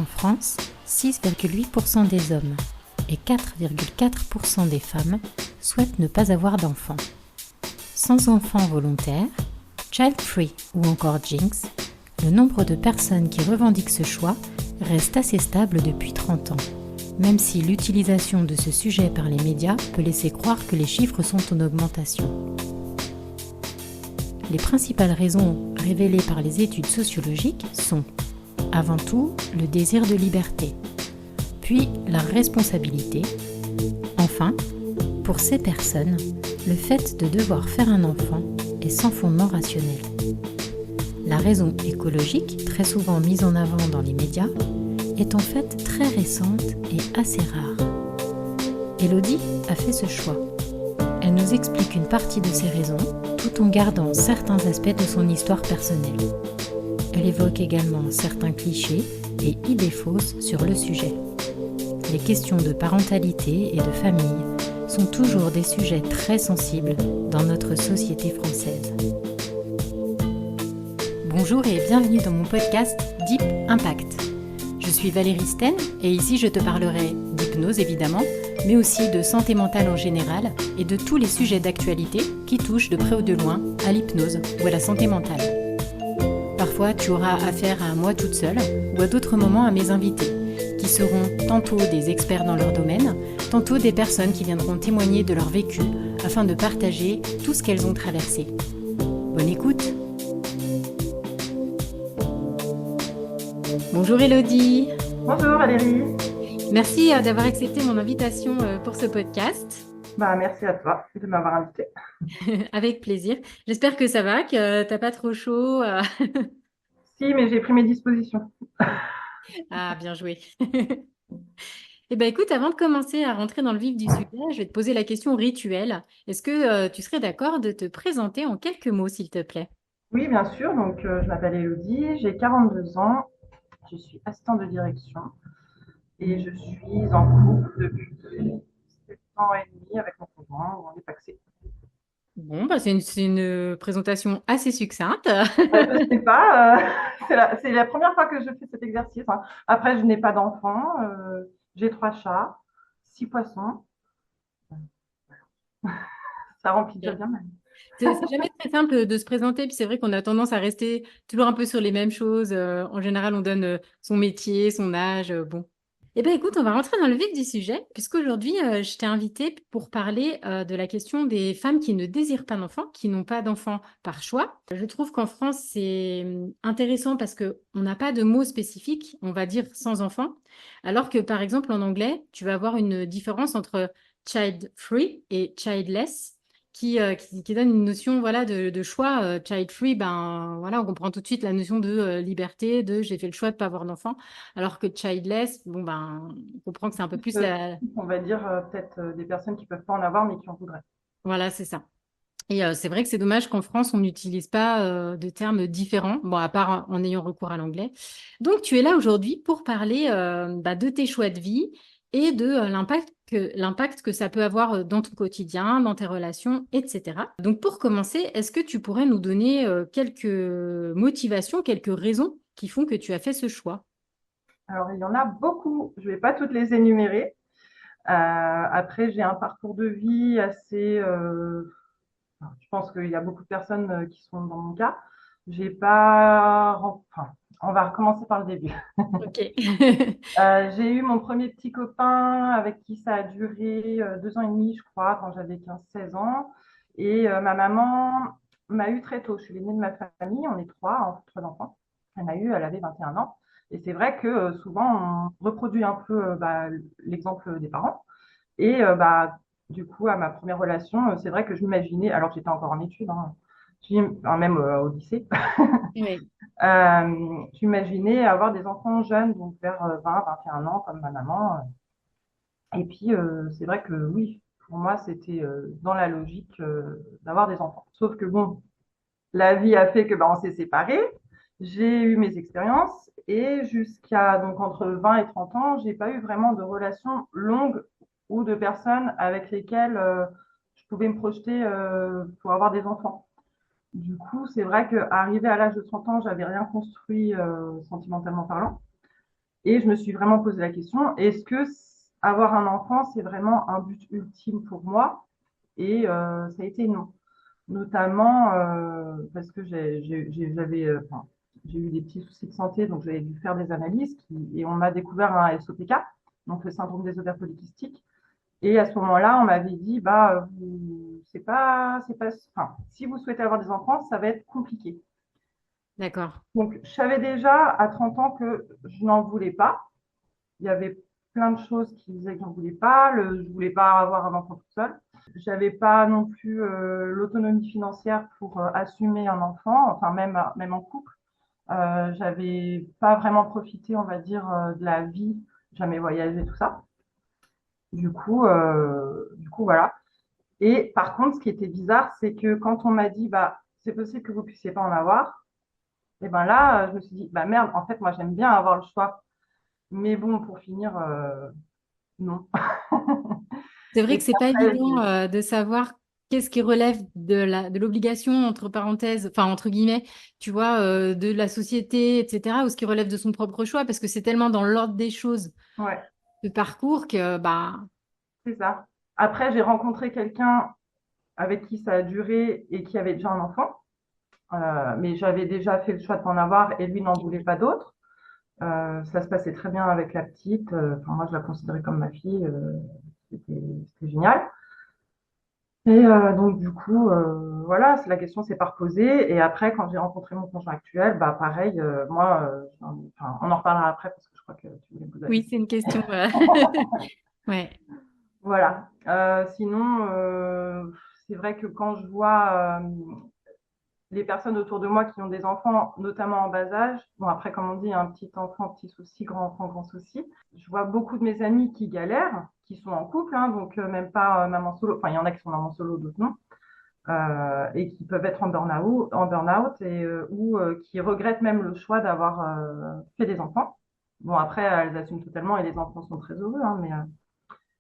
En France, 6,8% des hommes et 4,4% des femmes souhaitent ne pas avoir d'enfants. Sans enfants volontaires, child-free ou encore Jinx, le nombre de personnes qui revendiquent ce choix reste assez stable depuis 30 ans, même si l'utilisation de ce sujet par les médias peut laisser croire que les chiffres sont en augmentation. Les principales raisons révélées par les études sociologiques sont, avant tout, le désir de liberté, puis la responsabilité, enfin, pour ces personnes, le fait de devoir faire un enfant est sans fondement rationnel. La raison écologique, très souvent mise en avant dans les médias, est en fait très récente et assez rare. Élodie a fait ce choix. Elle nous explique une partie de ses raisons, tout en gardant certains aspects de son histoire personnelle. Elle évoque également certains clichés et idées fausses sur le sujet. Les questions de parentalité et de famille sont toujours des sujets très sensibles dans notre société française. Bonjour et bienvenue dans mon podcast Deep Impact. Je suis Valérie Sten et ici je te parlerai d'hypnose évidemment, mais aussi de santé mentale en général et de tous les sujets d'actualité qui touchent de près ou de loin à l'hypnose ou à la santé mentale. Parfois tu auras affaire à moi toute seule ou à d'autres moments à mes invités, qui seront tantôt des experts dans leur domaine, tantôt des personnes qui viendront témoigner de leur vécu afin de partager tout ce qu'elles ont traversé. Bonne écoute! Bonjour Élodie. Bonjour Valérie. Merci d'avoir accepté mon invitation pour ce podcast. Merci à toi de m'avoir invitée. Avec plaisir. J'espère que ça va, que t'as pas trop chaud. Si, mais j'ai pris mes dispositions. Ah, bien joué. Eh bien, écoute, avant de commencer à rentrer dans le vif du sujet, je vais te poser la question rituelle. Est-ce que tu serais d'accord de te présenter en quelques mots, s'il te plaît? Oui, bien sûr. Donc, je m'appelle Élodie, j'ai 42 ans, je suis assistante de direction et je suis en couple depuis 7 ans et demi avec mon conjoint où on est pacsé. Bon, c'est une présentation assez succincte. Je sais pas, c'est la première fois que je fais cet exercice, hein. Après, je n'ai pas d'enfant, j'ai 3 chats, 6 poissons. Ça remplit déjà bien mal. C'est jamais très simple de se présenter, puis c'est vrai qu'on a tendance à rester toujours un peu sur les mêmes choses. En général, on donne son métier, son âge, bon. Eh bien, écoute, on va rentrer dans le vif du sujet, puisqu'aujourd'hui, je t'ai invitée pour parler de la question des femmes qui ne désirent pas d'enfants, qui n'ont pas d'enfants par choix. Je trouve qu'en France, c'est intéressant parce qu'on n'a pas de mots spécifiques, on va dire sans enfant, alors que par exemple en anglais, tu vas avoir une différence entre child-free et childless qui donne une notion voilà, de choix. Child-free, ben, voilà, on comprend tout de suite la notion de liberté, de j'ai fait le choix de ne pas avoir d'enfant. Alors que childless, bon, ben, on comprend que c'est un peu plus la... On va dire peut-être des personnes qui peuvent pas en avoir mais qui en voudraient. Voilà, c'est ça. Et c'est vrai que c'est dommage qu'en France, on n'utilise pas de termes différents, bon, à part en ayant recours à l'anglais. Donc, tu es là aujourd'hui pour parler de tes choix de vie et de l'impact que ça peut avoir dans ton quotidien, dans tes relations, etc. Donc, pour commencer, est-ce que tu pourrais nous donner quelques motivations, quelques raisons qui font que tu as fait ce choix? Alors, il y en a beaucoup. Je vais pas toutes les énumérer. Après, j'ai un parcours de vie assez. Je pense qu'il y a beaucoup de personnes qui sont dans mon cas. J'ai pas. Enfin, on va recommencer par le début. Ok. J'ai eu mon premier petit copain avec qui ça a duré 2 ans et demi, je crois, quand j'avais 15-16 ans. Et ma maman m'a eu très tôt. Je suis l'aînée de ma famille. On est trois, hein, 3 enfants. Elle avait 21 ans. Et c'est vrai que souvent, on reproduit un peu l'exemple des parents. Et du coup, à ma première relation, c'est vrai que je m'imaginais, alors que j'étais encore en études, hein, même au lycée, Oui. j'imaginais avoir des enfants jeunes, donc vers 20-21 ans, comme ma maman. Et puis, c'est vrai que oui, pour moi, c'était dans la logique d'avoir des enfants. Sauf que bon, la vie a fait que on s'est séparés. J'ai eu mes expériences et jusqu'à donc entre 20 et 30 ans, j'ai pas eu vraiment de relation longue ou de personnes avec lesquelles je pouvais me projeter pour avoir des enfants. Du coup, c'est vrai qu'arrivé à l'âge de 30 ans, j'avais rien construit sentimentalement parlant. Et je me suis vraiment posé la question, est-ce que avoir un enfant, c'est vraiment un but ultime pour moi? Et ça a été non. Notamment parce que enfin, j'ai eu des petits soucis de santé, donc j'avais dû faire des analyses et on m'a découvert un SOPK, donc le syndrome des ovaires polykystiques. Et à ce moment-là, on m'avait dit, bah, enfin, si vous souhaitez avoir des enfants, ça va être compliqué. D'accord. Donc, je savais déjà à 30 ans que je n'en voulais pas. Il y avait plein de choses qui disaient que j'en voulais pas. Je voulais pas avoir un enfant toute seule. J'avais pas non plus l'autonomie financière pour assumer un enfant, enfin même en couple. J'avais pas vraiment profité, on va dire, de la vie, jamais voyagé, tout ça. Du coup, voilà. Et par contre, ce qui était bizarre, c'est que quand on m'a dit, bah, c'est possible que vous puissiez pas en avoir, et ben là, je me suis dit, bah merde, en fait, moi, j'aime bien avoir le choix. Mais bon, pour finir, non. C'est vrai Et que puis c'est pas après, évident de savoir qu'est-ce qui relève de l'obligation, entre parenthèses, enfin, entre guillemets, tu vois, de la société, etc., ou ce qui relève de son propre choix, parce que c'est tellement dans l'ordre des choses, ouais, le parcours, que, bah, c'est ça. Après, j'ai rencontré quelqu'un avec qui ça a duré et qui avait déjà un enfant. Mais j'avais déjà fait le choix de pas en avoir et lui n'en voulait pas d'autre. Ça se passait très bien avec la petite. Enfin, moi, je la considérais comme ma fille. C'était génial. Et donc, du coup, voilà, la question s'est pas reposée. Et après, quand j'ai rencontré mon conjoint actuel, bah, pareil, moi, enfin, on en reparlera après parce que je crois que tu voulais me poser la oui, c'est question. une question. Ouais. Voilà. Sinon, c'est vrai que quand je vois les personnes autour de moi qui ont des enfants, notamment en bas âge, bon après comme on dit, un petit enfant, petit souci, grand enfant, grand souci, je vois beaucoup de mes amis qui galèrent, qui sont en couple, hein, donc même pas maman solo, enfin il y en a qui sont maman solo, d'autres non, et qui peuvent être en burn-out et ou qui regrettent même le choix d'avoir fait des enfants. Bon après elles assument totalement et les enfants sont très heureux, hein, mais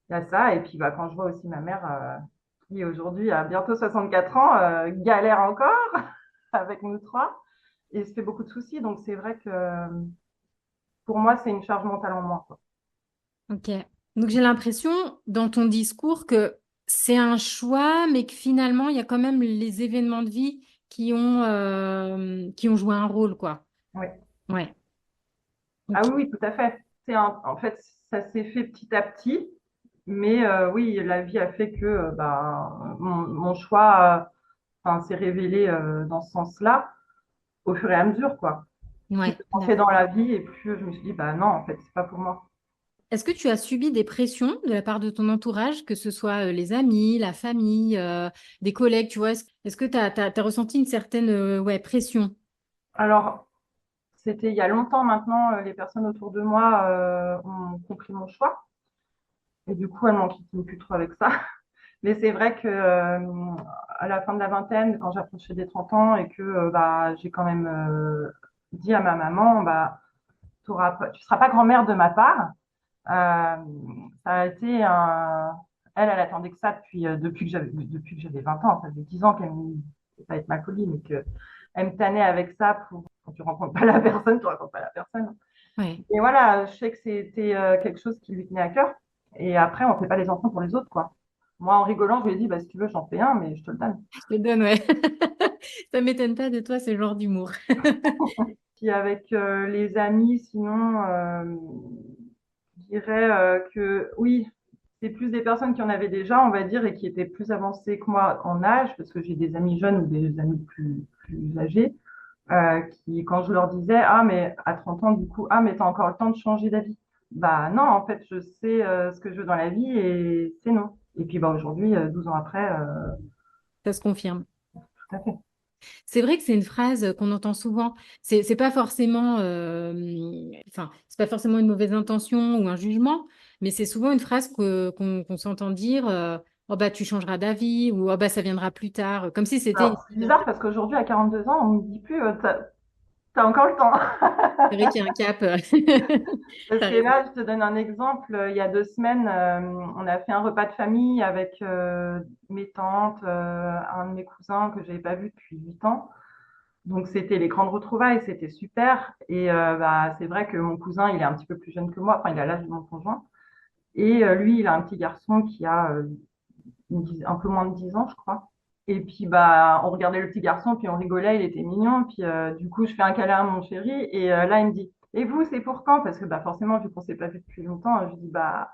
il y a ça. Et puis bah, quand je vois aussi ma mère qui aujourd'hui a bientôt 64 ans, galère encore avec nous trois et se fait beaucoup de soucis. Donc c'est vrai que pour moi, c'est une charge mentale en moins, quoi. Ok. Donc j'ai l'impression dans ton discours que c'est un choix, mais que finalement il y a quand même les événements de vie qui ont joué un rôle, quoi. Oui. Ouais. Ah Ok. oui, oui, tout à fait. En fait, ça s'est fait petit à petit. Mais oui, la vie a fait que bah, mon choix enfin, s'est révélé dans ce sens-là au fur et à mesure, quoi. Plus Ouais, j'avançais dans d'accord. la vie et plus je me suis dit, bah non, en fait, c'est pas pour moi. Est-ce que tu as subi des pressions de la part de ton entourage, que ce soit les amis, la famille, des collègues, tu vois? Est-ce que tu as ressenti une certaine ouais, pression? Alors, c'était il y a longtemps maintenant, les personnes autour de moi ont compris mon choix. Et du coup, elles m'en quittent plus trop avec ça. Mais c'est vrai que à la fin de la vingtaine, quand j'approchais des 30 ans et que bah, j'ai quand même dit à ma maman, bah, tu seras pas grand-mère de ma part. Ça a été un... Elle attendait que ça depuis que j'avais 20 ans. Ça fait 10 ans qu'elle me... C'est pas être ma folie, mais que elle me tannait avec ça pour quand tu rencontres pas la personne, tu rencontres pas la personne. Ouais, Et voilà, je sais que c'était quelque chose qui lui tenait à cœur. Et après, on fait pas les enfants pour les autres, quoi. Moi, en rigolant, je lui ai dit, bah, si tu veux, j'en fais un, mais je te le donne. je te donne, ouais. Ça m'étonne pas de toi, ce genre d'humour. Puis avec les amis, sinon, je dirais que oui, c'est plus des personnes qui en avaient déjà, on va dire, et qui étaient plus avancées que moi en âge, parce que j'ai des amis jeunes ou des amis plus âgés, qui, quand je leur disais, ah, mais à 30 ans, du coup, ah, mais t'as encore le temps de changer d'avis. Bah non, en fait, je sais ce que je veux dans la vie et c'est non. Et puis bah aujourd'hui, 12 ans après, Ça se confirme. tout à fait. C'est vrai que c'est une phrase qu'on entend souvent. C'est pas forcément, enfin, c'est pas forcément une mauvaise intention ou un jugement, mais c'est souvent une phrase qu'on s'entend dire. Oh bah tu changeras d'avis ou oh bah ça viendra plus tard, comme si c'était. Alors, c'est bizarre parce qu'aujourd'hui, à 42 ans, on me dit plus, t'as encore le temps. C'est vrai qu'il y a un cap. Parce T'as que raison. là, je te donne un exemple. Il y a 2 semaines, on a fait un repas de famille avec mes tantes, un de mes cousins que j'avais pas vu depuis 8 ans. Donc c'était les grandes retrouvailles, c'était super. Et bah, c'est vrai que mon cousin, il est un petit peu plus jeune que moi, enfin il a l'âge de mon conjoint. Et lui, il a un petit garçon qui a un peu moins de 10 ans, je crois. Et puis bah, on regardait le petit garçon, puis on rigolait, il était mignon. Puis du coup, je fais un câlin à mon chéri, et là, il me dit, et vous, c'est pour quand? Parce que bah, forcément, vu qu'on s'est pas vu depuis longtemps, je dis, bah,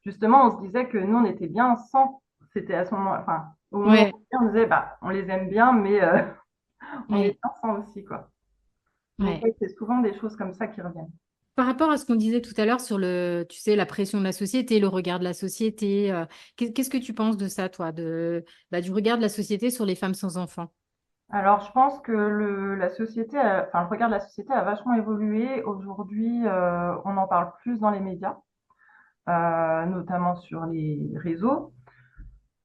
justement, on se disait que nous, on était bien sans. C'était à ce moment, enfin, au moment Ouais, où on disait, bah, on les aime bien, mais on est ouais, bien sans aussi, quoi. Donc, ouais. ouais, c'est souvent des choses comme ça qui reviennent. Par rapport à ce qu'on disait tout à l'heure sur le, tu sais, la pression de la société, le regard de la société, qu'est-ce que tu penses de ça, toi, du regard de la société sur les femmes sans enfants? Alors, je pense que la société, enfin, le regard de la société a vachement évolué. Aujourd'hui, on en parle plus dans les médias, notamment sur les réseaux.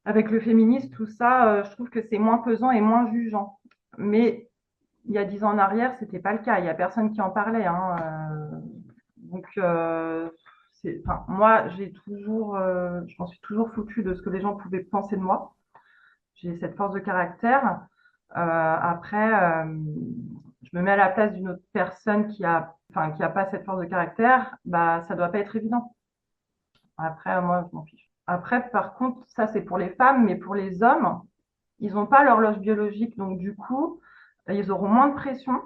Avec le féminisme, tout ça, je trouve que c'est moins pesant et moins jugeant. Mais il y a 10 ans en arrière, c'était pas le cas. Il y a personne qui en parlait, hein. Donc, enfin, moi, je m'en suis toujours foutue de ce que les gens pouvaient penser de moi. J'ai cette force de caractère. Après, je me mets à la place d'une autre personne enfin, qui a pas cette force de caractère. Bah, ça doit pas être évident. Après, moi, je m'en fiche. Après, par contre, ça, c'est pour les femmes, mais pour les hommes, ils n'ont pas l'horloge biologique. Donc, du coup, ils auront moins de pression.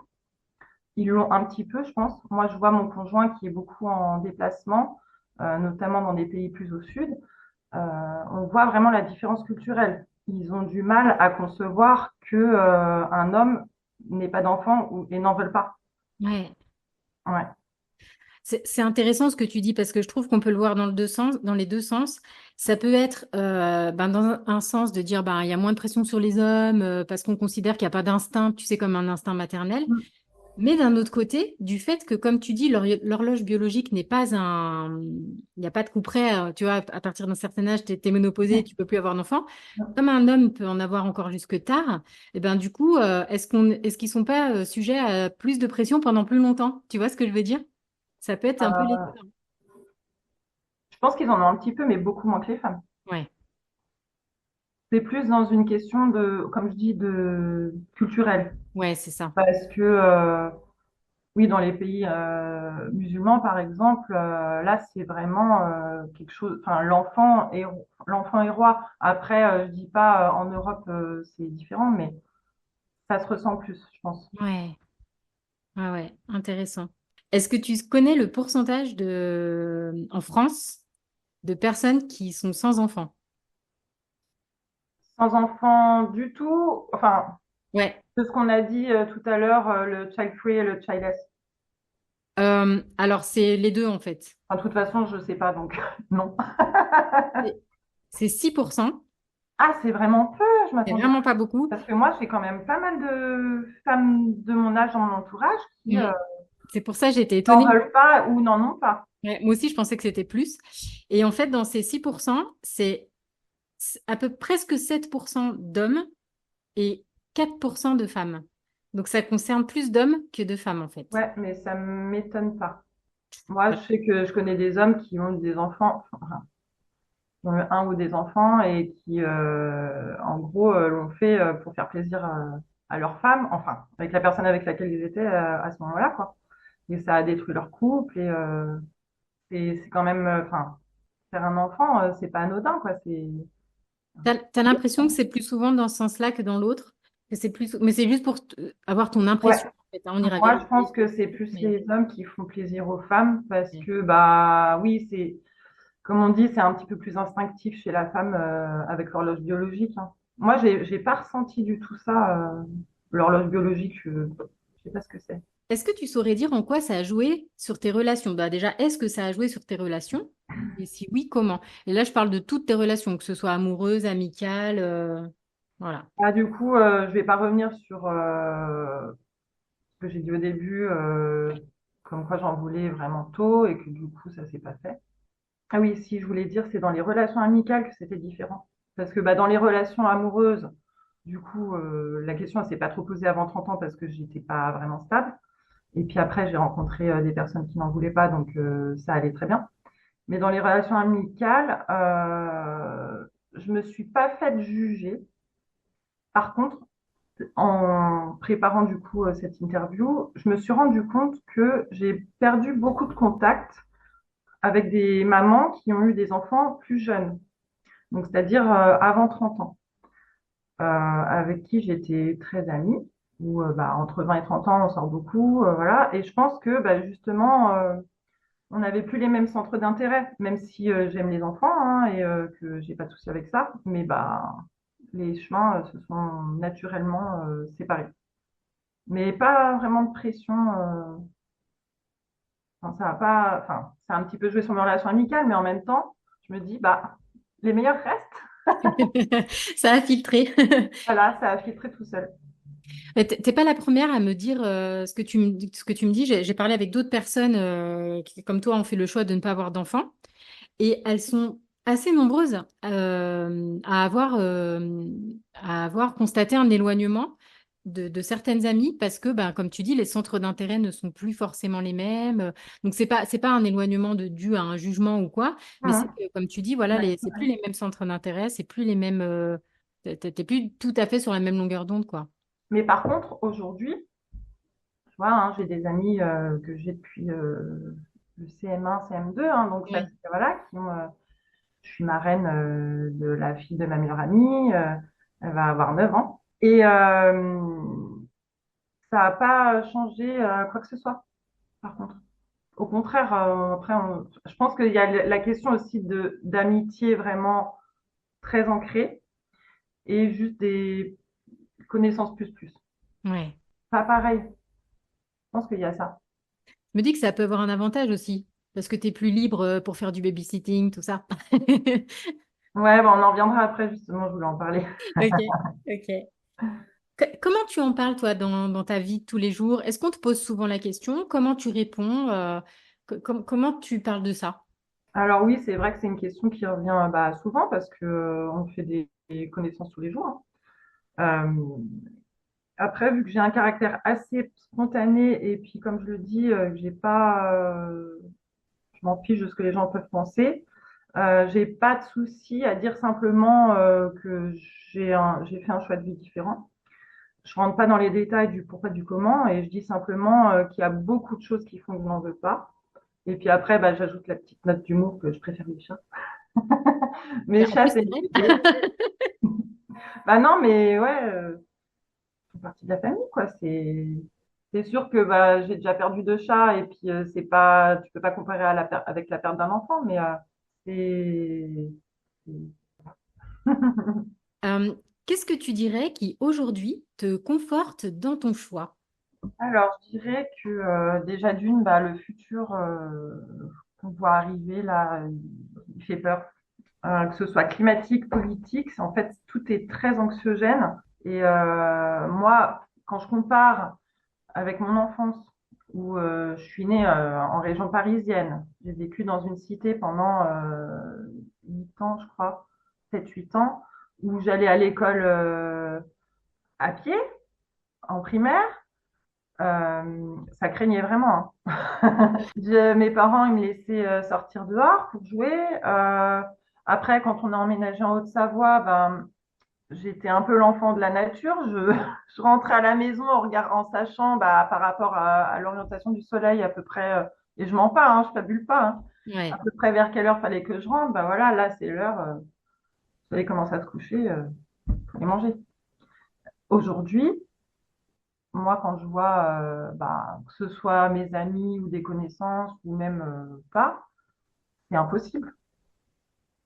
Ils l'ont un petit peu, je pense. Moi, je vois mon conjoint qui est beaucoup en déplacement, notamment dans des pays plus au sud. On voit vraiment la différence culturelle. Ils ont du mal à concevoir que un homme n'ait pas d'enfant et n'en veulent pas. Ouais. Ouais. C'est intéressant ce que tu dis parce que je trouve qu'on peut le voir dans le deux sens, dans les deux sens. Ça peut être dans un sens de dire il y a moins de pression sur les hommes parce qu'on considère qu'il n'y a pas d'instinct, tu sais, comme un instinct maternel. Mais d'un autre côté, du fait que, comme tu dis, l'horloge biologique n'est pas un... Il n'y a pas de coup près, tu vois, à partir d'un certain âge, tu es ménopausé, tu peux plus avoir d'enfant. Comme un homme peut en avoir encore jusque tard, et ben du coup, est-ce qu'ils sont pas sujets à plus de pression pendant plus longtemps? Tu vois ce que je veux dire? Ça peut être un peu les Euh, deux. je pense qu'ils en ont un petit peu, mais beaucoup moins que les femmes. Ouais, C'est plus dans une question de, comme je dis, de culturelle. ouais, c'est ça. Parce que, oui, dans les pays musulmans, par exemple, là, c'est vraiment quelque chose. Enfin, l'enfant est roi. Après, je dis pas en Europe, c'est différent, mais ça se ressent plus, je pense. Ouais, ouais, ouais, intéressant. Est-ce que tu connais le pourcentage en France de personnes qui sont sans enfants? Sans enfant du tout, enfin, Ouais. de ce qu'on a dit tout à l'heure, le child free et le childless. Alors, c'est les deux en fait. Enfin, de toute façon, je sais pas, donc non. C'est 6%. Ah, c'est vraiment peu, je C'est m'attendais. vraiment pas beaucoup. Parce que moi, j'ai quand même pas mal de femmes de mon âge dans mon entourage qui Mm. C'est pour ça que j'étais n'en étonnée. veulent pas ou n'en ont pas. Ouais, moi aussi, je pensais que c'était plus. Et en fait, dans ces 6%, c'est à peu presque 7% d'hommes et 4% de femmes. Donc, ça concerne plus d'hommes que de femmes, en fait. Ouais, mais ça m'étonne pas. Moi, je sais que je connais des hommes qui ont des enfants, enfin, qui ont eu un ou des enfants et qui, en gros, l'ont fait pour faire plaisir à leur femme, enfin, avec la personne avec laquelle ils étaient à ce moment-là, quoi. Et ça a détruit leur couple et c'est quand même, enfin, faire un enfant, c'est pas anodin, quoi. C'est T'as l'impression que c'est plus souvent dans ce sens-là que dans l'autre, que c'est plus, mais c'est juste pour avoir ton ouais. impression, en fait, hein. On ira Moi, je pense vérifier. que c'est plus Mais, les hommes qui font plaisir aux femmes parce ouais. que, bah, oui, c'est, comme on dit, c'est un petit peu plus instinctif chez la femme avec l'horloge biologique, hein. Moi, j'ai pas ressenti du tout ça, l'horloge biologique, je sais pas ce que c'est. Est-ce que tu saurais dire en quoi ça a joué sur tes relations? Bah déjà, est-ce que ça a joué sur tes relations? Et si oui, comment? Et là, je parle de toutes tes relations, que ce soit amoureuse, amicale, voilà. Ah, du coup, je vais pas revenir sur ce que j'ai dit au début, comme quoi j'en voulais vraiment tôt et que du coup, ça s'est pas fait. Ah oui, si je voulais dire, c'est dans les relations amicales que c'était différent. Parce que bah, dans les relations amoureuses, du coup, la question, elle s'est pas trop posée avant 30 ans parce que j'étais pas vraiment stable. Et puis après, j'ai rencontré des personnes qui n'en voulaient pas, donc ça allait très bien. Mais dans les relations amicales, je me suis pas faite juger. Par contre, en préparant du coup cette interview, je me suis rendu compte que j'ai perdu beaucoup de contacts avec des mamans qui ont eu des enfants plus jeunes, donc c'est-à-dire avant 30 ans, avec qui j'étais très amie, ou bah, entre 20 et 30 ans, on sort beaucoup, voilà. Et je pense que bah, justement, on n'avait plus les mêmes centres d'intérêt, même si j'aime les enfants hein, et que j'ai pas de souci avec ça, mais bah, les chemins se sont naturellement séparés. Mais pas vraiment de pression. Enfin, ça a pas, enfin, ça a un petit peu joué sur mes relations amicales, mais en même temps, je me dis, bah, les meilleurs restent. Ça a filtré. Voilà, ça a filtré tout seul. Mais t'es pas la première à me dire ce que tu me dis. J'ai parlé avec d'autres personnes qui, comme toi, ont fait le choix de ne pas avoir d'enfants. Et elles sont assez nombreuses à avoir constaté un éloignement de certaines amies parce que, ben, comme tu dis, les centres d'intérêt ne sont plus forcément les mêmes. Donc, c'est pas un éloignement dû à un jugement ou quoi, mais c'est Mhm. que, comme tu dis, voilà, Ouais. c'est plus les mêmes centres d'intérêt, c'est plus les mêmes. T'es plus tout à fait sur la même longueur d'onde, quoi. Mais par contre, aujourd'hui, tu vois, hein, j'ai des amis que j'ai depuis le CM1, CM2, hein, donc ça, Oui. voilà, qui ont, je suis marraine de la fille de ma meilleure amie, elle va avoir 9 ans. Et ça n'a pas changé quoi que ce soit, par contre. Au contraire, après, je pense qu'il y a la question aussi de d'amitié vraiment très ancrée et juste des connaissances plus plus. Ouais. Pas pareil. Je pense qu'il y a ça. Je me dis que ça peut avoir un avantage aussi, parce que tu es plus libre pour faire du babysitting, tout ça. Ouais, bah, on en reviendra après, justement, je voulais en parler. Ok, ok. Comment tu en parles, toi, dans ta vie de tous les jours? Est-ce qu'on te pose souvent la question? Comment tu réponds? Comment tu parles de ça? Alors oui, c'est vrai que c'est une question qui revient bah, souvent parce que on fait des connaissances tous les jours, hein. Après, vu que j'ai un caractère assez spontané et puis comme je le dis, que j'ai pas, je m'en fiche de ce que les gens peuvent penser. J'ai pas de souci à dire simplement que j'ai fait un choix de vie différent. Je rentre pas dans les détails du pourquoi du comment et je dis simplement qu'il y a beaucoup de choses qui font que je n'en veux pas. Et puis après, bah, j'ajoute la petite note d'humour que je préfère les chats. Et Mes en chats, plus, c'est c'est une vrai. bébé. Bah non, mais ouais, ils font partie de la famille, quoi. C'est sûr que bah, j'ai déjà perdu 2 chats et puis c'est pas, tu peux pas comparer avec la perte d'un enfant, mais c'est Euh, qu'est-ce que tu dirais qui, aujourd'hui, te conforte dans ton choix? Alors, je dirais que déjà d'une, bah, le futur qu'on voit arriver là, il fait peur. Que ce soit climatique, politique, en fait, tout est très anxiogène. Et moi, quand je compare avec mon enfance, où je suis née en région parisienne, j'ai vécu dans une cité pendant 8 ans, je crois, 7, 8 ans, où j'allais à l'école à pied, en primaire. Ça craignait vraiment, hein. Mes parents, ils me laissaient sortir dehors pour jouer. Après, quand on a emménagé en Haute-Savoie, ben, j'étais un peu l'enfant de la nature. Je rentrais à la maison en sachant bah, par rapport à l'orientation du soleil à peu près, et je mens pas, hein, je fabule pas, hein, à Ouais. peu près vers quelle heure fallait que je rentre. Bah voilà, là c'est l'heure, le soleil commence à se coucher, faut aller manger. Aujourd'hui, moi, quand je vois, bah, que ce soit mes amis ou des connaissances ou même pas, c'est impossible.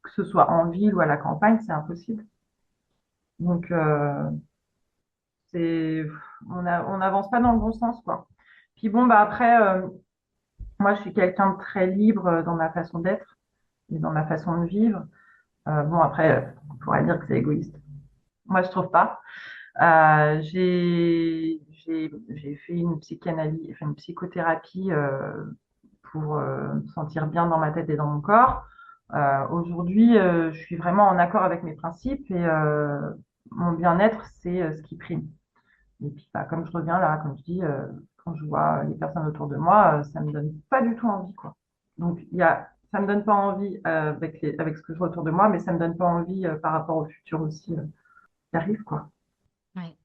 Que ce soit en ville ou à la campagne, c'est impossible. Donc, c'est, on n'avance pas dans le bon sens, quoi. Puis bon, bah après, moi, je suis quelqu'un de très libre dans ma façon d'être et dans ma façon de vivre. Bon, après, on pourrait dire que c'est égoïste. Moi, je trouve pas. J'ai fait une psychanalyse, enfin une psychothérapie pour me sentir bien dans ma tête et dans mon corps. Aujourd'hui, je suis vraiment en accord avec mes principes et mon bien-être, c'est ce qui prime. Et puis, bah, comme je reviens là, comme je dis, quand je vois les personnes autour de moi, ça me donne pas du tout envie, quoi. Donc, ça me donne pas envie avec ce que je vois autour de moi, mais ça me donne pas envie par rapport au futur aussi qui arrive, quoi. Ouais.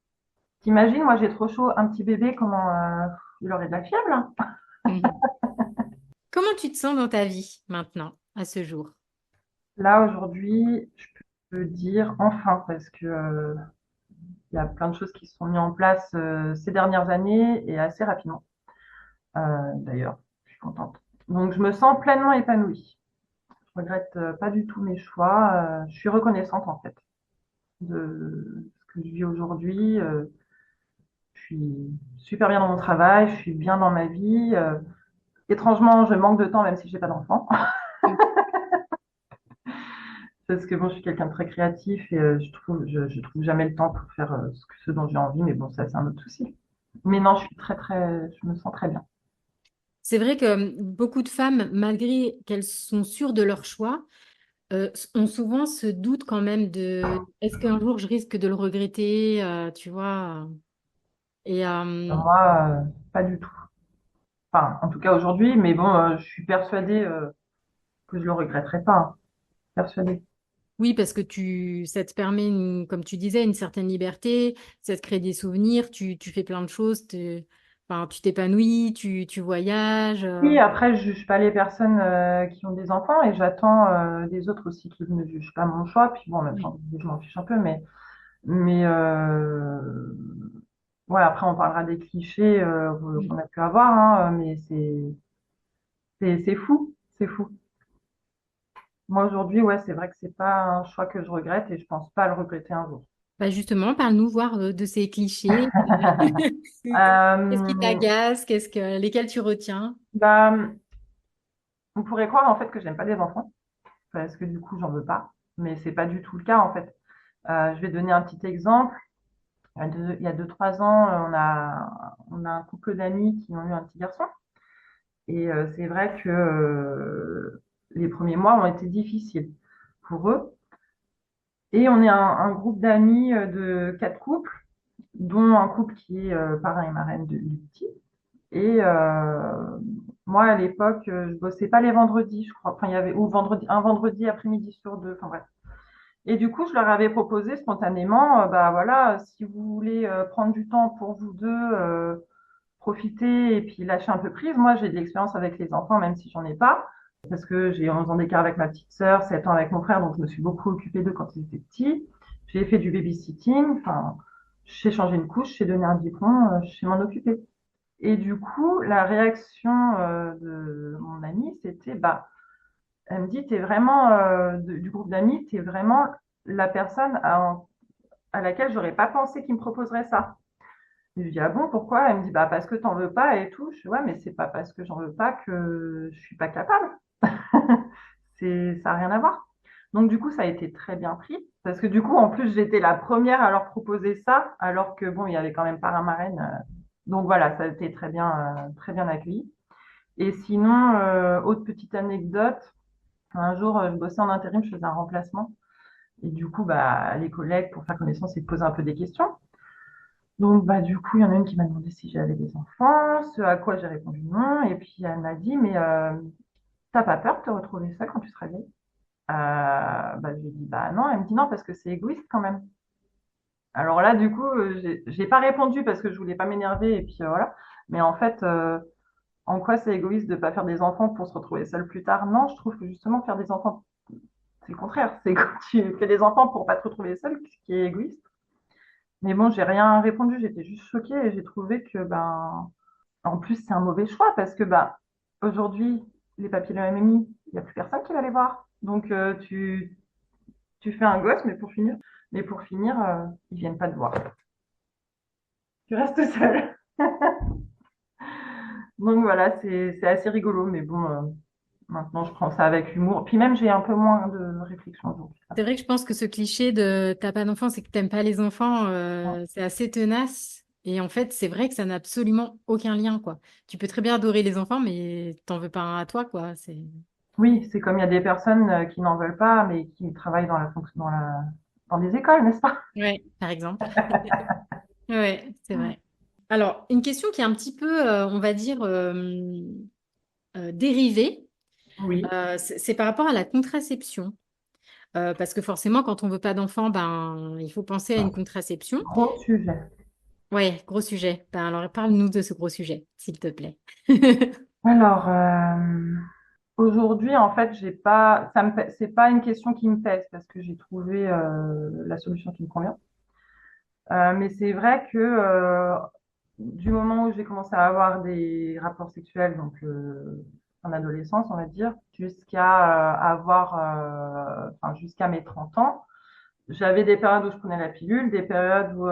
t'imagines, moi j'ai trop chaud, un petit bébé, comment il aurait de la fièvre là? Mhm. Comment tu te sens dans ta vie maintenant, à ce jour? Là aujourd'hui, je peux dire enfin parce que il y a plein de choses qui se sont mises en place ces dernières années et assez rapidement. D'ailleurs, je suis contente. Donc je me sens pleinement épanouie. Je regrette pas du tout mes choix. Je suis reconnaissante en fait de ce que je vis aujourd'hui. Je suis super bien dans mon travail, je suis bien dans ma vie. Étrangement, je manque de temps même si j'ai pas d'enfant. Parce que bon, je suis quelqu'un de très créatif et je trouve jamais le temps pour faire ce dont j'ai envie, mais bon, ça, c'est un autre souci. Mais non, je suis je me sens très bien. C'est vrai que beaucoup de femmes, malgré qu'elles sont sûres de leur choix, ont souvent ce doute quand même de est-ce qu'un jour je risque de le regretter, tu vois. Et Moi, pas du tout. Enfin, en tout cas aujourd'hui, mais bon, je suis persuadée que je le regretterai pas, hein. Persuadée. oui, parce que ça te permet, comme tu disais, une certaine liberté, ça te crée des souvenirs, tu fais plein de choses, enfin, tu t'épanouis, tu voyages. Oui, après, je juge pas les personnes qui ont des enfants et j'attends des autres aussi qui ne jugent pas mon choix. Puis bon, en même Oui. temps, je m'en fiche un peu, mais ouais, après, on parlera des clichés Mm. qu'on a pu avoir, hein, mais c'est fou, c'est fou. Moi, aujourd'hui, ouais, c'est vrai que c'est pas un choix que je regrette et je pense pas le regretter un jour. Bah justement, parle-nous voir de ces clichés. Qu'est-ce qui Euh, t'agace, lesquels tu retiens? bah, on pourrait croire en fait que j'aime pas les enfants parce que du coup, j'en veux pas, mais c'est pas du tout le cas en fait. Je vais donner un petit exemple. Il y a 2, 3 ans, on a un couple d'amis qui ont eu un petit garçon. Et c'est vrai que les premiers mois ont été difficiles pour eux. Et on est un groupe d'amis de 4 couples, dont un couple qui est parrain et marraine du petit. Et moi, à l'époque, je bossais pas les vendredis, je crois. Enfin, il y avait ou un vendredi après-midi sur deux. Enfin bref. Et du coup, je leur avais proposé spontanément, bah voilà, si vous voulez prendre du temps pour vous deux, profiter et puis lâcher un peu prise. Moi, j'ai de l'expérience avec les enfants, même si j'en ai pas, parce que j'ai 11 ans d'écart avec ma petite sœur, 7 ans avec mon frère, donc je me suis beaucoup occupée d'eux quand ils étaient petits. J'ai fait du babysitting, enfin, je sais changer une couche, je sais donner un biberon, je sais m'en occuper. Et du coup, la réaction de mon amie, c'était, bah, elle me dit, t'es vraiment, du groupe d'amis, t'es vraiment la personne à laquelle j'aurais pas pensé qu'il me proposerait ça. Je lui dis, ah bon, pourquoi? Elle me dit, bah, parce que t'en veux pas et tout. Je dis, ouais, mais c'est pas parce que j'en veux pas que je suis pas capable. Ça a rien à voir. Donc, du coup, ça a été très bien pris. Parce que du coup, en plus, j'étais la première à leur proposer ça, alors que bon, il y avait quand même parrain marraine. Donc voilà, ça a été très bien accueilli. Et sinon, autre petite anecdote, un jour, je bossais en intérim, je faisais un remplacement. Et du coup, bah, les collègues, pour faire connaissance, ils te posaient un peu des questions. Donc, bah, du coup, il y en a une qui m'a demandé si j'avais des enfants, ce à quoi j'ai répondu non. Et puis, elle m'a dit, mais t'as pas peur de te retrouver seule quand tu seras vieille? Bah, je lui ai dit, bah non. Elle me dit non, parce que c'est égoïste quand même. Alors là, du coup, j'ai pas répondu parce que je voulais pas m'énerver. Et puis voilà. Mais en fait, en quoi c'est égoïste de pas faire des enfants pour se retrouver seule plus tard? Non, je trouve que justement, faire des enfants, c'est le contraire. C'est quand tu fais des enfants pour pas te retrouver seule, ce qui est égoïste. Mais bon, j'ai rien répondu. J'étais juste choquée et j'ai trouvé que, ben, en plus, c'est un mauvais choix parce que bah, aujourd'hui, les papillomamies, il n'y a plus personne qui va les voir. Donc, tu fais un gosse, mais pour finir ils viennent pas te voir. Tu restes seul. Donc voilà, c'est assez rigolo, mais bon, maintenant je prends ça avec humour. Puis même, j'ai un peu moins de réflexion aujourd'hui. C'est vrai que je pense que ce cliché de t'as pas d'enfant, c'est que t'aimes pas les enfants, c'est assez tenace. Et en fait, c'est vrai que ça n'a absolument aucun lien, quoi. Tu peux très bien adorer les enfants, mais t'en veux pas un à toi, quoi. Oui, c'est comme il y a des personnes qui n'en veulent pas, mais qui travaillent dans la fonction, dans des écoles, n'est-ce pas? Ouais, par exemple. Ouais, c'est vrai. Alors, une question qui est un petit peu, on va dire, dérivée, Oui, c'est par rapport à la contraception. Parce que forcément, quand on veut pas d'enfant, ben, il faut penser à une contraception. gros sujet. Ouais, gros sujet. Ben, alors, parle-nous de ce gros sujet, s'il te plaît. Alors, aujourd'hui, en fait, j'ai pas, c'est pas une question qui me pèse parce que j'ai trouvé la solution qui me convient. Mais c'est vrai que du moment où j'ai commencé à avoir des rapports sexuels, donc en adolescence, on va dire, jusqu'à enfin, jusqu'à mes 30 ans, j'avais des périodes où je prenais la pilule, des périodes où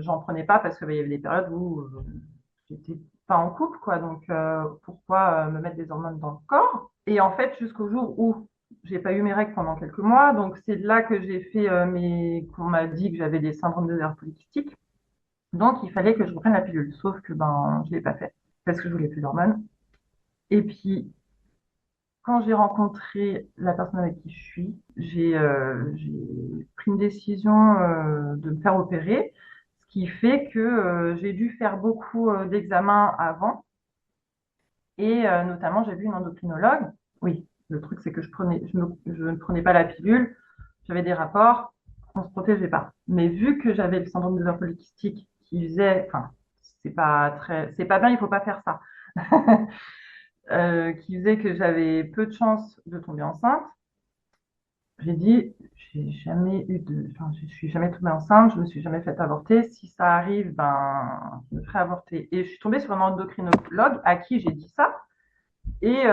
j'en prenais pas parce qu'il y avait des périodes où j'étais pas en couple, quoi. Donc pourquoi me mettre des hormones dans le corps? Et en fait, jusqu'au jour où j'ai pas eu mes règles pendant quelques mois, donc c'est là que j'ai fait qu'on m'a dit que j'avais des syndromes de ovaires polykystiques. Donc il fallait que je reprenne la pilule, sauf que ben je l'ai pas fait parce que je voulais plus d'hormones. Et puis quand j'ai rencontré la personne avec qui je suis, j'ai pris une décision de me faire opérer, ce qui fait que j'ai dû faire beaucoup d'examens avant et notamment j'ai vu une endocrinologue. Oui, le truc c'est que je ne prenais pas la pilule, j'avais des rapports, on se protégeait pas. Mais vu que j'avais le syndrome des ovaires polykystiques qui faisait, enfin c'est pas bien, il faut pas faire ça. Qui faisait que j'avais peu de chances de tomber enceinte. J'ai dit, j'ai jamais eu de, enfin, je suis jamais tombée enceinte, je me suis jamais fait avorter. Si ça arrive, ben, je me ferai avorter. Et je suis tombée sur un endocrinologue à qui j'ai dit ça et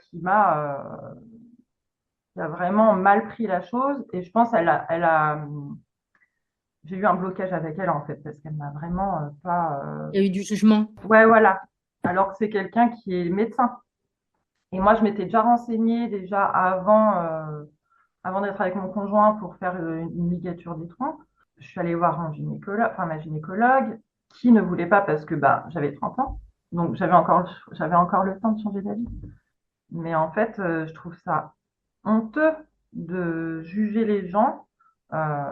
qui a vraiment mal pris la chose. Et je pense j'ai eu un blocage avec elle en fait parce qu'elle m'a vraiment pas. Il y a eu du jugement. Ouais, voilà. Alors que c'est quelqu'un qui est médecin. Et moi, je m'étais déjà renseignée déjà avant d'être avec mon conjoint pour faire une ligature des troncs. Je suis allée voir mon gynécologue, enfin ma gynécologue, qui ne voulait pas parce que bah, j'avais 30 ans. Donc j'avais encore le temps de changer d'avis. Mais en fait, je trouve ça honteux de juger les gens euh,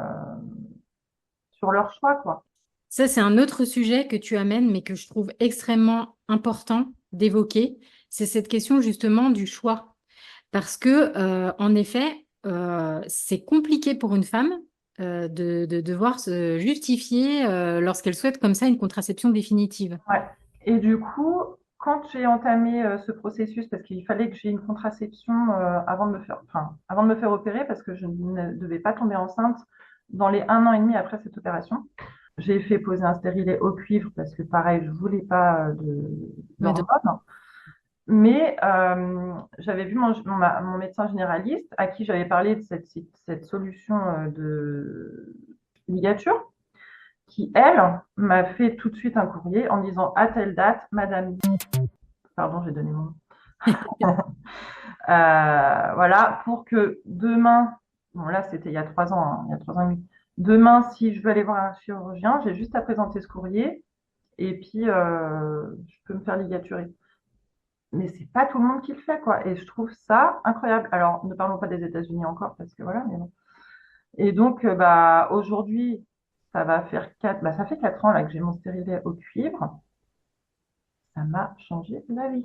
sur leur choix, quoi. Ça, c'est un autre sujet que tu amènes, mais que je trouve extrêmement important d'évoquer. C'est cette question justement du choix. Parce que, en effet, c'est compliqué pour une femme de devoir se justifier lorsqu'elle souhaite comme ça une contraception définitive. Ouais. Et du coup, quand j'ai entamé ce processus, parce qu'il fallait que j'ai une contraception avant de me faire opérer, parce que je ne devais pas tomber enceinte dans les 1 an et demi après cette opération, j'ai fait poser un stérilet au cuivre parce que pareil, je voulais pas Ouais, de- d'hormones. Mais j'avais vu mon médecin généraliste à qui j'avais parlé de cette solution de ligature qui, elle, m'a fait tout de suite un courrier en disant à telle date, Madame, pardon, j'ai donné mon nom, voilà, pour que demain, bon là c'était il y a 3 ans, hein, il y a 3 ans et demi, demain si je veux aller voir un chirurgien, j'ai juste à présenter ce courrier et puis je peux me faire ligaturer. Mais c'est pas tout le monde qui le fait, quoi. Et je trouve ça incroyable. Alors, ne parlons pas des États-Unis encore, parce que voilà, mais bon. Et donc, bah, aujourd'hui, ça fait 4 ans là que j'ai mon stérilet au cuivre. Ça m'a changé la vie.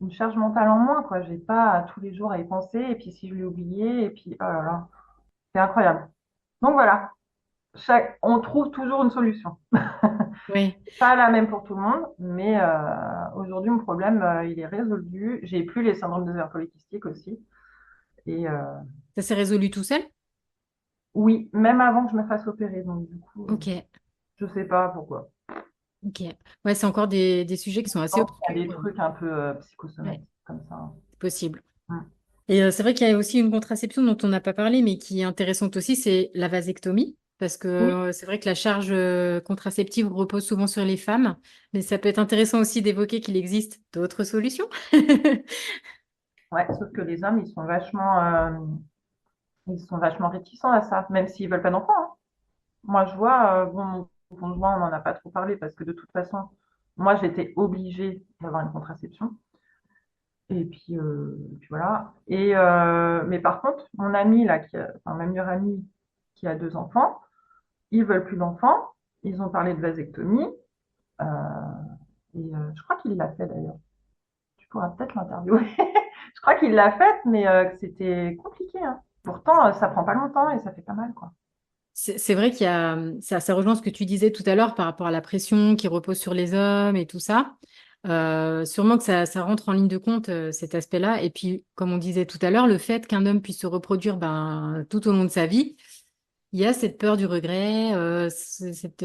Une charge mentale en moins, quoi. J'ai pas tous les jours à y penser. Et puis, si je l'ai oublié, et puis, oh là là, c'est incroyable. Donc voilà, on trouve toujours une solution. ouais. Pas la même pour tout le monde, mais aujourd'hui, mon problème, il est résolu. J'ai plus les syndromes de ovaires polykystiques aussi. Et Ça s'est résolu tout seul? oui, même avant que je me fasse opérer. Donc, du coup, Ok, je sais pas pourquoi. ok. Ouais, c'est encore des sujets qui sont Je assez pense qu'il y a obscurs. des trucs un peu Ouais, psychosomatiques comme ça, hein. c'est possible. Mm. Et c'est vrai qu'il y a aussi une contraception dont on n'a pas parlé, mais qui est intéressante aussi, c'est la vasectomie. Parce que Oui, c'est vrai que la charge contraceptive repose souvent sur les femmes, mais ça peut être intéressant aussi d'évoquer qu'il existe d'autres solutions. ouais, sauf que les hommes, ils sont vachement réticents à ça, même s'ils veulent pas d'enfants, hein. Moi, je vois, bon, mon conjoint, on n'en a pas trop parlé parce que de toute façon, moi, j'étais obligée d'avoir une contraception. Et puis voilà. Mais par contre, mon ami là, enfin, ma meilleure amie qui a 2 enfants, ils veulent plus d'enfants. Ils ont parlé de vasectomie. Euh, je crois qu'il l'a fait d'ailleurs. Tu pourras peut-être l'interviewer. Je crois qu'il l'a faite, mais que c'était compliqué, hein. Pourtant, ça prend pas longtemps et ça fait pas mal, quoi. C'est vrai qu'il y a, ça rejoint ce que tu disais tout à l'heure par rapport à la pression qui repose sur les hommes et tout ça. Sûrement que ça rentre en ligne de compte, cet aspect-là. Et puis, comme on disait tout à l'heure, le fait qu'un homme puisse se reproduire ben, tout au long de sa vie, il y a cette peur du regret, cette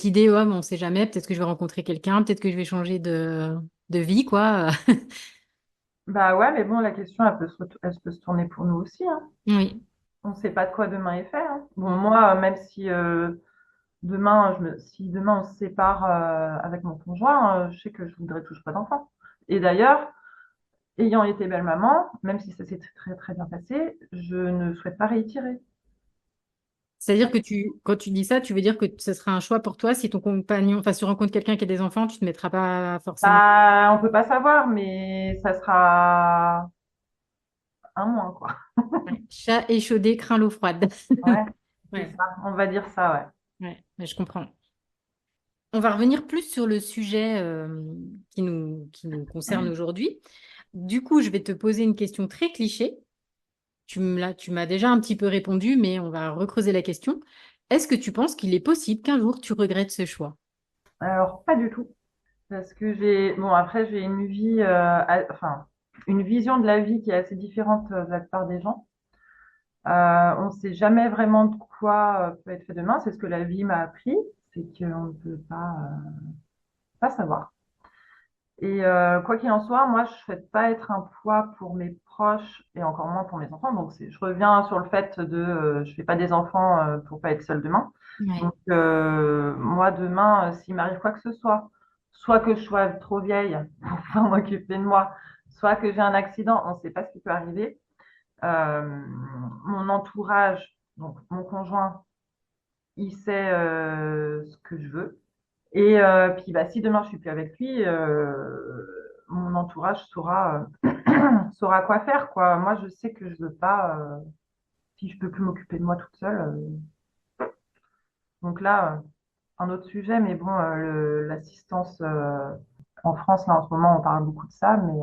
idée, oh, on ne sait jamais, peut-être que je vais rencontrer quelqu'un, peut-être que je vais changer de vie, quoi. Bah ouais, mais bon, la question, elle peut se tourner pour nous aussi, hein. Oui, On ne sait pas de quoi demain est fait, hein. Bon, moi, même si demain, si demain on se sépare avec mon conjoint, je sais que je voudrais toujours pas d'enfant. Et d'ailleurs, ayant été belle maman, même si ça s'est très très bien passé, je ne souhaite pas réitérer. c'est-à-dire que quand tu dis ça, tu veux dire que ce sera un choix pour toi si ton compagnon, enfin, si tu rencontres quelqu'un qui a des enfants, tu ne te mettras pas forcément. Bah, on peut pas savoir, mais ça sera un moins, quoi. Ouais. Chat échaudé craint l'eau froide. Ouais, c'est Ouais, ça. On va dire ça, ouais. ouais, mais je comprends. On va revenir plus sur le sujet qui nous concerne aujourd'hui. Du coup, je vais te poser une question très cliché. Tu m'as déjà un petit peu répondu, mais on va recreuser la question. Est-ce que tu penses qu'il est possible qu'un jour tu regrettes ce choix? Alors, pas du tout. Parce que bon, après, j'ai une vie, enfin, une vision de la vie qui est assez différente de la plupart des gens. On ne sait jamais vraiment de quoi peut être fait demain. C'est ce que la vie m'a appris. C'est qu'on ne peut pas savoir. Et quoi qu'il en soit, moi, je ne souhaite pas être un poids pour mes proches et encore moins pour mes enfants. Donc, je reviens sur le fait de, je fais pas des enfants pour pas être seule demain. Ouais. Donc, moi, demain, s'il m'arrive quoi que ce soit que je sois trop vieille pour pouvoir m'occuper de moi, soit que j'ai un accident, on ne sait pas ce qui peut arriver. Euh, Mon entourage, donc mon conjoint, il sait ce que je veux. Et puis, bah, si demain je suis plus avec lui, mon entourage saura quoi faire, quoi. Moi, je sais que je veux pas, si je peux plus m'occuper de moi toute seule. Donc là, un autre sujet, mais bon, l'assistance en France, là, en ce moment, on parle beaucoup de ça, mais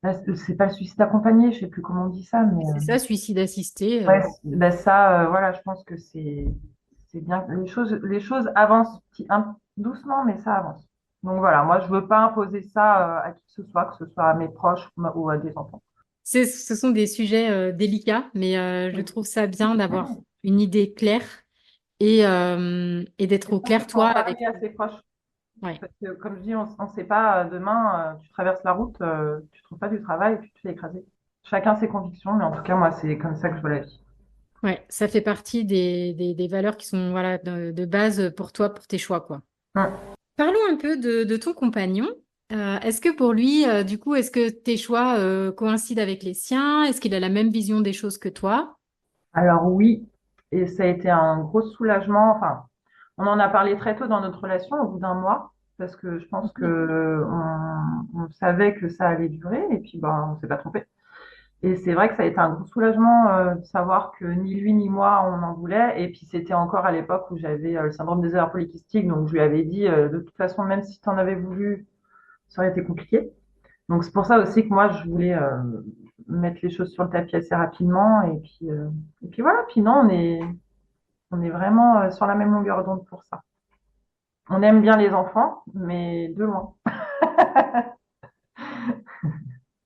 là, c'est pas le suicide accompagné, je sais plus comment on dit ça, mais C'est ça, suicide assisté. ouais, ben ça, voilà, je pense que c'est bien. Les choses avancent doucement, mais ça avance. Donc voilà, moi je veux pas imposer ça à qui que ce soit à mes proches ou à des enfants. Ce sont des sujets délicats, mais je Oui. trouve ça bien d'avoir une idée claire et d'être Et au ça, il clair, faut toi, en avec... parler à ses proches. Ouais. Parce que comme je dis, on ne sait pas, demain, tu traverses la route, tu trouves pas du travail et puis tu te fais écraser. Chacun ses convictions, mais en tout cas, moi, c'est comme ça que je vois la vie. Ouais, ça fait partie des valeurs qui sont voilà, de base pour toi, pour tes choix, quoi. Hum. Parlons un peu de ton compagnon. Est-ce que pour lui, du coup, est-ce que tes choix coïncident avec les siens? Est-ce qu'il a la même vision des choses que toi? Alors oui, et ça a été un gros soulagement. Enfin, on en a parlé très tôt dans notre relation, au bout d'un mois, parce que je pense que on savait que ça allait durer, et puis ben, on s'est pas trompé. Et c'est vrai que ça a été un gros soulagement de savoir que ni lui ni moi on en voulait. Et puis c'était encore à l'époque où j'avais le syndrome des ovaires polykystiques, donc je lui avais dit de toute façon, même si tu en avais voulu, ça aurait été compliqué. Donc c'est pour ça aussi que moi je voulais mettre les choses sur le tapis assez rapidement. Et puis voilà. Puis non, on est vraiment sur la même longueur d'onde pour ça. On aime bien les enfants, mais de loin.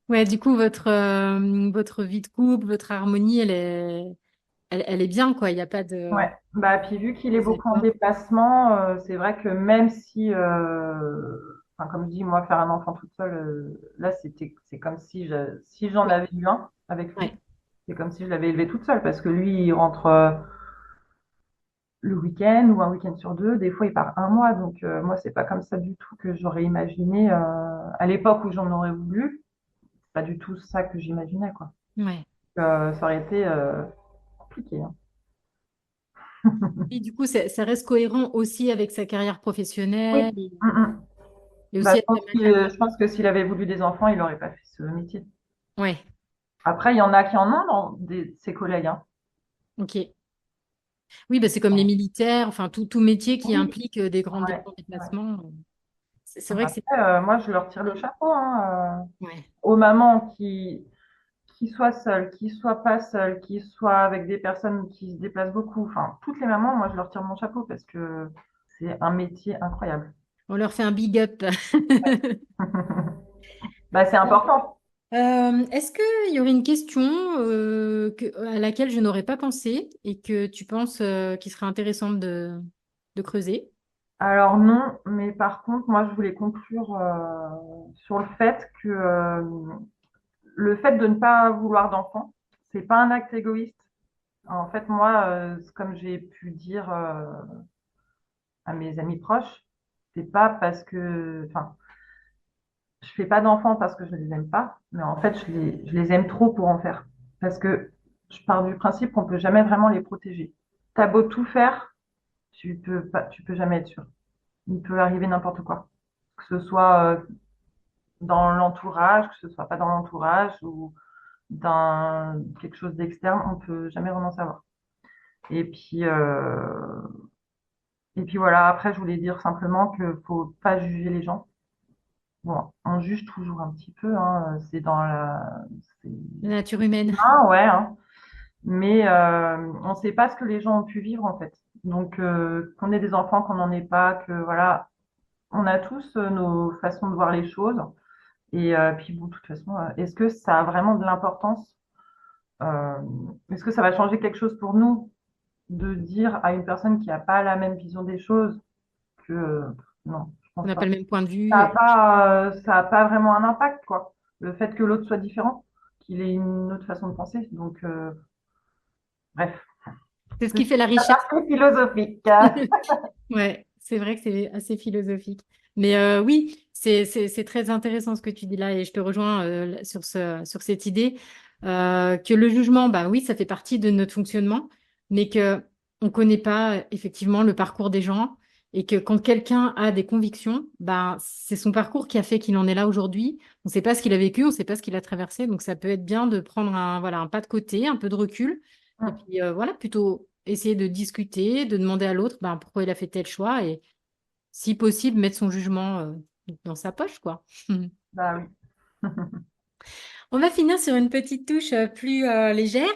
Ouais, du coup, votre vie de couple, votre harmonie, elle est bien, quoi. Il n'y a pas Ouais. Bah puis vu qu'il est beaucoup en désaccord. déplacement, c'est vrai que même si, enfin comme je dis, moi faire un enfant toute seule, là c'est comme si j'en Oui, avais eu un avec lui, ouais. c'est comme si je l'avais élevé toute seule parce que lui il rentre le week-end ou un week-end sur deux. Des fois, il part un mois. Donc, moi, c'est pas comme ça du tout que j'aurais imaginé à l'époque où j'en aurais voulu. C'est pas du tout ça que j'imaginais, quoi. Ouais. Ça aurait été compliqué, hein. Et du coup, ça reste cohérent aussi avec sa carrière Oui. professionnelle Mm, mm. et Bah, aussi avec la manière je pense que s'il avait voulu des enfants, il n'aurait pas fait ce métier. Ouais, Après, il y en a qui en ont dans ses collègues, hein. ok. Oui, bah, c'est comme les militaires, enfin, tout métier qui Oui, implique des ouais, grands ouais. déplacements. C'est vrai que c'est... Après, moi, je leur tire le chapeau, hein, Ouais. aux mamans qu'ils soient seuls, qu'ils soient pas seuls, qu'ils soient avec des personnes qui se déplacent beaucoup, enfin, toutes les mamans, moi, je leur tire mon chapeau parce que c'est un métier incroyable. On leur fait un big up. Bah, c'est important. Est-ce qu'il y aurait une question à laquelle je n'aurais pas pensé et que tu penses qu'il serait intéressant de creuser? Alors non, mais par contre, moi, je voulais conclure sur le fait que le fait de ne pas vouloir d'enfant, c'est pas un acte égoïste. En fait, moi, comme j'ai pu dire à mes amis proches, c'est pas parce que, enfin, je fais pas d'enfants parce que je ne les aime pas, mais en fait, je les aime trop pour en faire. Parce que je pars du principe qu'on peut jamais vraiment les protéger. T'as beau tout faire, tu peux jamais être sûr. Il peut arriver n'importe quoi. Que ce soit dans l'entourage, que ce soit pas dans l'entourage ou dans quelque chose d'externe, on peut jamais vraiment savoir. Et puis, euh, et puis voilà, après, je voulais dire simplement que faut pas juger les gens. Bon, on juge toujours un petit peu, hein, c'est dans c'est La nature humaine. humain, ouais, hein, mais on ne sait pas ce que les gens ont pu vivre en fait. Donc, qu'on ait des enfants, qu'on n'en ait pas, que voilà, on a tous nos façons de voir les choses. Et puis bon, de toute façon, est-ce que ça a vraiment de l'importance? Euh, Est-ce que ça va changer quelque chose pour nous de dire à une personne qui n'a pas la même vision des choses que non, je On pense n'a pas pas. le même point de vue. Ça a pas vraiment un impact, quoi. Le fait que l'autre soit différent, qu'il ait une autre façon de penser. Donc, bref, C'est ce c'est qui fait la richesse. assez philosophique. Ouais, c'est vrai que c'est assez philosophique. Mais oui, c'est très intéressant ce que tu dis là et je te rejoins sur cette idée que le jugement, bah oui, ça fait partie de notre fonctionnement, mais que on connaît pas effectivement le parcours des gens et que quand quelqu'un a des convictions, bah c'est son parcours qui a fait qu'il en est là aujourd'hui. On ne sait pas ce qu'il a vécu, on ne sait pas ce qu'il a traversé, donc ça peut être bien de prendre voilà, un pas de côté, un peu de recul et puis voilà, plutôt essayer de discuter, de demander à l'autre ben, pourquoi il a fait tel choix et si possible mettre son jugement dans sa poche, quoi. Bah oui. On va finir sur une petite touche plus légère,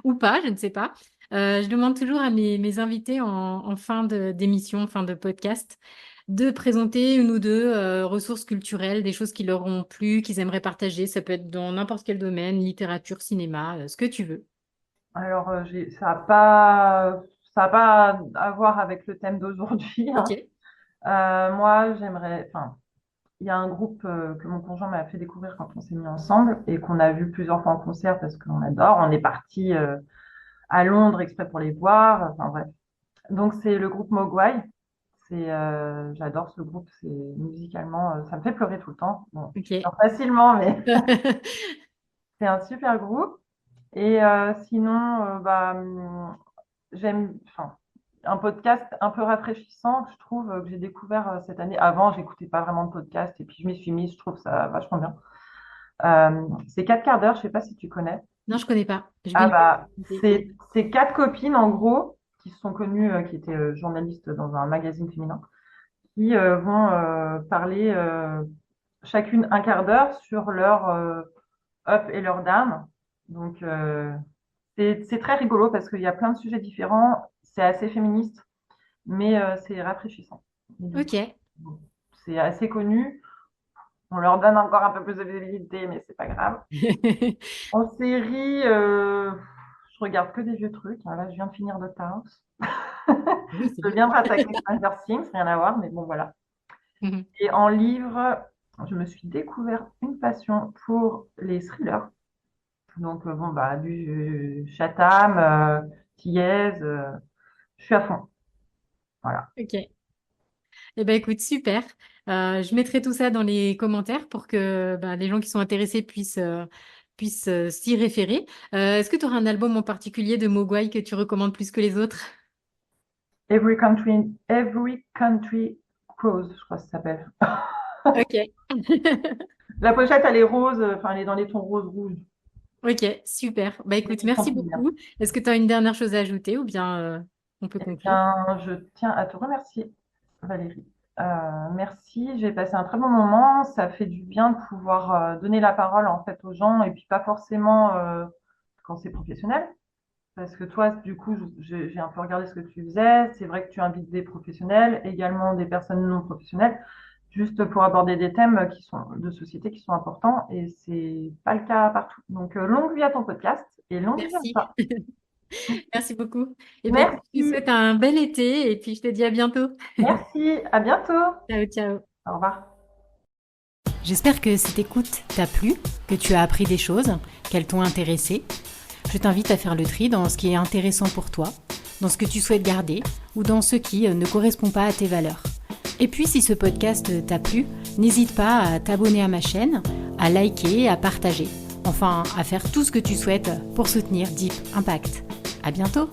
ou pas, je ne sais pas. Je demande toujours à mes invités en fin d'émission, en fin de podcast, de présenter une ou deux ressources culturelles, des choses qui leur ont plu, qu'ils aimeraient partager. Ça peut être dans n'importe quel domaine, littérature, cinéma, ce que tu veux. Alors, ça a pas à voir avec le thème d'aujourd'hui, Ok. hein. Moi, enfin, il y a un groupe que mon conjoint m'a fait découvrir quand on s'est mis ensemble et qu'on a vu plusieurs fois en concert parce qu'on adore. On est parti à Londres exprès pour les voir. Enfin bref. Donc c'est le groupe Mogwai. J'adore ce groupe. C'est musicalement, ça me fait pleurer tout le temps. Bon, je Ok. pleure facilement, mais c'est un super groupe. Et sinon, enfin, un podcast un peu rafraîchissant, je trouve, que j'ai découvert cette année. Avant, j'écoutais pas vraiment de podcast et puis je m'y suis mise, je trouve ça vachement bien. C'est 4 quarts d'heure, je sais pas si tu connais. Non, je connais pas. Je vais Ah le bah, noter. c'est 4 copines en gros qui se sont connues, qui étaient journalistes dans un magazine féminin, qui vont parler chacune un quart d'heure sur leur up et leur down. Donc c'est très rigolo parce qu'il y a plein de sujets différents. C'est assez féministe, mais c'est rafraîchissant. Et du coup, Ok. bon, c'est assez connu. On leur donne encore un peu plus de visibilité, mais c'est pas grave. En série, je regarde que des vieux trucs, hein. Là, je viens de finir Doctor House. Oui, c'est Je bien. viens de rattaquer Stranger Things, rien à voir, mais bon, voilà. Mhm. Et en livre, je me suis découvert une passion pour les thrillers. Donc, bon, bah, du Chatham, Thiès, je suis à fond. Voilà. Ok. Eh ben écoute, super. Je mettrai tout ça dans les commentaires pour que ben, les gens qui sont intéressés puissent s'y référer. Est-ce que tu auras un album en particulier de Mogwai que tu recommandes plus que les autres? Every Country Crows, je crois que ça s'appelle. Ok. La pochette, elle est rose, enfin, elle est dans les tons rose-rouge. Ok, super. Bah Mais écoute, ils sont merci tous bien. beaucoup. Est-ce que tu as une dernière chose à ajouter ou bien on peut Eh conclure? bien, je tiens à te remercier, Valérie. Merci, j'ai passé un très bon moment. Ça fait du bien de pouvoir donner la parole en fait aux gens et puis pas forcément quand c'est professionnel. Parce que toi, du coup, j'ai un peu regardé ce que tu faisais. C'est vrai que tu invites des professionnels, également des personnes non professionnelles, juste pour aborder des thèmes qui sont de société qui sont importants et c'est pas le cas partout. Donc, longue vie à ton podcast et longue vie à Merci. toi. Merci beaucoup. Et bien, écoute, je te Merci, souhaite un bel été et puis je te dis à bientôt. merci, à bientôt. Ciao, ciao. Au revoir. J'espère que cette écoute t'a plu, que tu as appris des choses, qu'elles t'ont intéressé. Je t'invite à faire le tri dans ce qui est intéressant pour toi, dans ce que tu souhaites garder ou dans ce qui ne correspond pas à tes valeurs. Et puis si ce podcast t'a plu, n'hésite pas à t'abonner à ma chaîne, à liker, à partager, enfin à faire tout ce que tu souhaites pour soutenir Deep Impact. À bientôt!